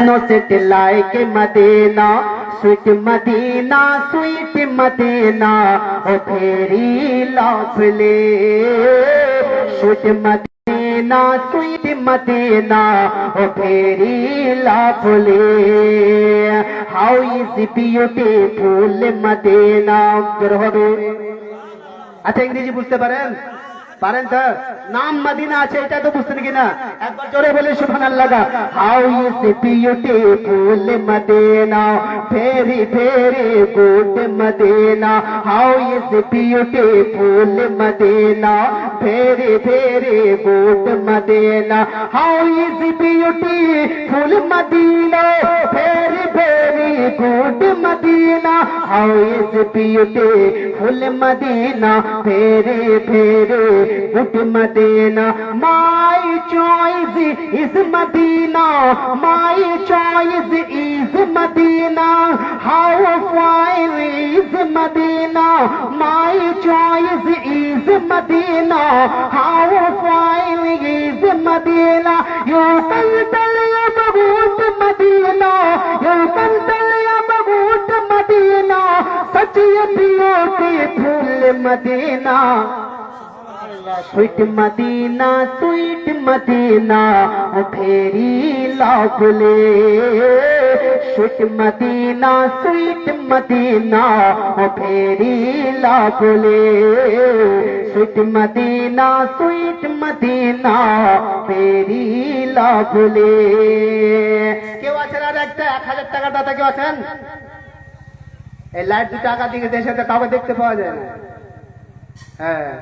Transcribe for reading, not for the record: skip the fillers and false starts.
No sit like Medina, sweet Medina, sweet Medina, oh fairy lovely, sweet Medina, sweet Medina, oh fairy lovely. How is the beautiful Medina? আচ্ছা ইংরেজি বুঝতে পারেন? পারেন sir? নাম Medina আছে, এটা তো বুঝতেন কিনা? একবার জোরে বলে সুবহানাল্লাহ। How is beautiful Medina, very very good Medina. How is beautiful Medina, very very good Medina. How is beautiful Medina, very very good Medina. How is beautiful Medina, very very good Medina. My choice is Medina, my choice is Medina. How fine is Medina, my choice is Medina. How fine is Medina. You can tell about Medina, you can tell about Medina. Such a beautiful Medina. Sweet Medina, sweet Medina, oh fairy lovely. Sweet Medina, sweet Medina, oh fairy lovely. Sweet Medina, sweet Medina, fairy lovely. কেউ আছেন আর একটা 1000 টাকার দাতা কেউ আছেন? এই light 2 টাকা দিকে দেশে কাউকে দেখতে পাওয়া যায় না। হ্যাঁ